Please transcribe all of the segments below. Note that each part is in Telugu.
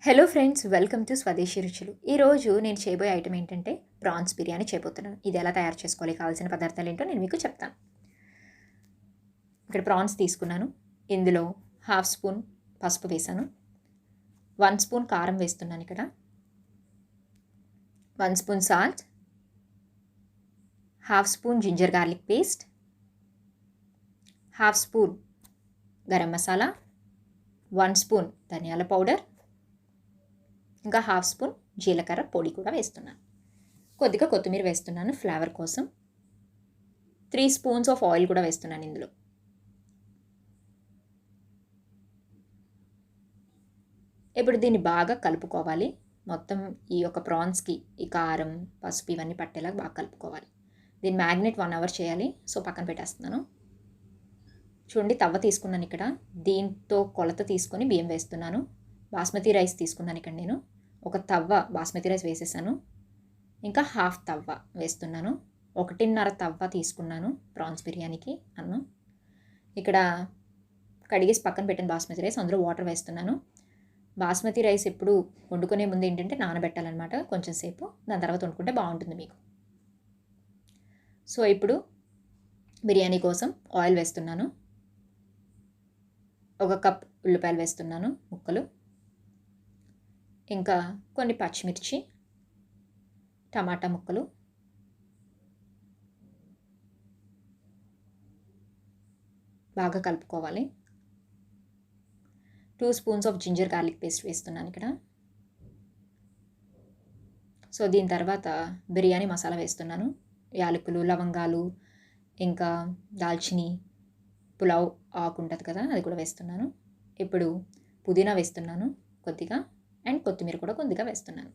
హలో ఫ్రెండ్స్, వెల్కమ్ టు స్వదేశీ రుచులు. ఈరోజు నేను చేయబోయే ఐటమ్ ఏంటంటే ప్రాన్స్ బిర్యానీ చేయబోతున్నాను. ఇది ఎలా తయారు చేసుకోవాలి, కావాల్సిన పదార్థాలు ఏంటో నేను మీకు చెప్తాను. ఇక్కడ ప్రాన్స్ తీసుకున్నాను. ఇందులో హాఫ్ స్పూన్ పసుపు వేసాను, 1 స్పూన్ కారం వేస్తున్నాను. ఇక్కడ 1 spoon salt, half spoon ginger garlic paste, half spoon garam masala, 1 spoon ధనియాల పౌడర్, ఇంకా హాఫ్ స్పూన్ జీలకర్ర పొడి కూడా వేస్తున్నాను. కొద్దిగా కొత్తిమీర వేస్తున్నాను ఫ్లేవర్ కోసం. 3 స్పూన్స్ ఆఫ్ ఆయిల్ కూడా వేస్తున్నాను ఇందులో. ఇప్పుడు దీన్ని బాగా కలుపుకోవాలి. మొత్తం ఈ యొక్క ప్రాన్స్కి ఈ కారం పసుపు ఇవన్నీ పట్టేలా బాగా కలుపుకోవాలి. దీన్ని మ్యాగ్నెట్ 1 అవర్ చేయాలి. సో పక్కన పెట్టేస్తున్నాను. చూడండి, తవ్వ తీసుకున్నాను. ఇక్కడ దీంతో కొలత తీసుకొని బియ్యం వేస్తున్నాను. బాస్మతి రైస్ తీసుకున్నాను. ఇక్కడ నేను ఒక తవ్వ బాస్మతి రైస్ వేసేసాను. ఇంకా హాఫ్ తవ్వ వేస్తున్నాను. 1.5 తవ్వ తీసుకున్నాను ప్రాన్స్ బిర్యానీకి అన్నం. ఇక్కడ కడిగేసి పక్కన పెట్టిన బాస్మతి రైస్, అందులో వాటర్ వేస్తున్నాను. బాస్మతి రైస్ ఎప్పుడు వండుకునే ముందు ఏంటంటే నానబెట్టాలన్నమాట కొంచెం సేపు. దాని తర్వాత వండుకుంటే బాగుంటుంది మీకు. సో ఇప్పుడు బిర్యానీ కోసం ఆయిల్ వేస్తున్నాను. 1 కప్ ఉల్లిపాయలు వేస్తున్నాను ముక్కలు, ఇంకా కొన్ని పచ్చిమిర్చి, టమాటా ముక్కలు, బాగా కలుపుకోవాలి. 2 spoons of ginger garlic paste వేస్తున్నాను ఇక్కడ. సో దీని తర్వాత బిర్యానీ మసాలా వేస్తున్నాను. యాలకులు, లవంగాలు, ఇంకా దాల్చిని, పులావ్ ఆకు ఉంటుంది కదా, అది కూడా వేస్తున్నాను. ఇప్పుడు పుదీనా వేస్తున్నాను కొద్దిగా, అండ్ కొత్తిమీర కూడా కొద్దిగా వేస్తున్నాను.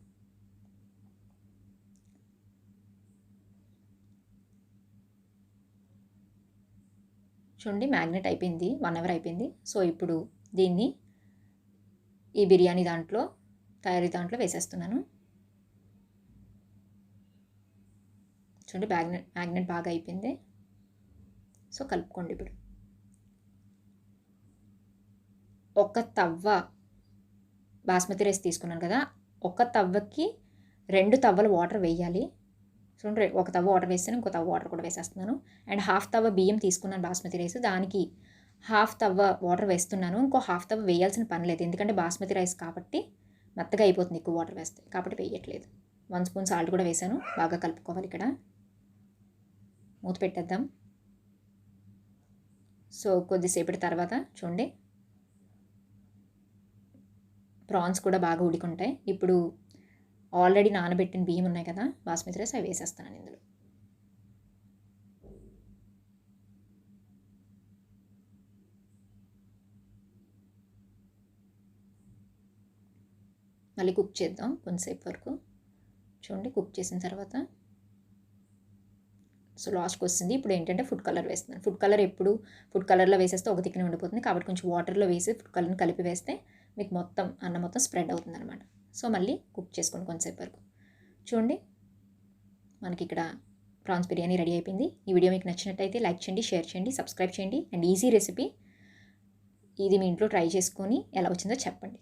చూడండి, మ్యాగ్నెట్ అయిపోయింది, 1 అవర్ అయిపోయింది. సో ఇప్పుడు దీన్ని ఈ బిర్యానీ తయారీ దాంట్లో వేసేస్తున్నాను. చూడండి, మ్యాగ్నెట్ బాగా అయిపోయింది. సో కలుపుకోండి. ఇప్పుడు 1 తవ్వ బాస్మతి రైస్ తీసుకున్నాను కదా, 1 తవ్వకి 2 తవ్వలు వాటర్ వేయాలి. చూడండి, 1 తవ్వ వాటర్ వేస్తాను, ఇంకో తవ్వ వాటర్ కూడా వేసేస్తున్నాను. అండ్ హాఫ్ తవ్వ బియ్యం తీసుకున్నాను బాస్మతి రైస్, దానికి హాఫ్ తవ్వ వాటర్ వేస్తున్నాను. ఇంకో హాఫ్ తవ్వ వేయాల్సిన పని లేదు, ఎందుకంటే బాస్మతి రైస్ కాబట్టి మెత్తగా అయిపోతుంది ఎక్కువ వాటర్ వేస్తే, కాబట్టి వేయట్లేదు. 1 స్పూన్ సాల్ట్ కూడా వేసాను. బాగా కలుపుకోవాలి. ఇక్కడ మూత పెట్టేద్దాం. సో కొద్దిసేపటి తర్వాత చూడండి, ప్రాన్స్ కూడా బాగా ఉడికుంటాయి. ఇప్పుడు ఆల్రెడీ నానబెట్టిన బియ్యం ఉన్నాయి కదా బాస్మతి రైస్, అవి వేసేస్తున్నాను ఇందులో. మళ్ళీ కుక్ చేద్దాం కొంతసేపు వరకు. చూడండి, కుక్ చేసిన తర్వాత సో లాస్ట్కి వస్తుంది. ఇప్పుడు ఏంటంటే ఫుడ్ కలర్ వేస్తున్నాను. ఫుడ్ కలర్ ఎప్పుడు ఫుడ్ కలర్లో వేసేస్తే ఒక దిక్కునే ఉండిపోతుంది, కాబట్టి కొంచెం వాటర్లో వేసి ఫుడ్ కలర్ని కలిపి వేస్తే మీకు మొత్తం అన్నం మొత్తం స్ప్రెడ్ అవుతుంది అనమాట. సో మళ్ళీ కుక్ చేసుకోండి కొంతసేపు వరకు. చూడండి, మనకి ఇక్కడ ప్రాన్స్ బిర్యానీ రెడీ అయిపోయింది. ఈ వీడియో మీకు నచ్చినట్టయితే లైక్ చేయండి, షేర్ చేయండి, సబ్స్క్రైబ్ చేయండి. అండ్ ఈజీ రెసిపీ ఇది మీ ఇంట్లో ట్రై చేసుకొని ఎలా వచ్చిందో చెప్పండి.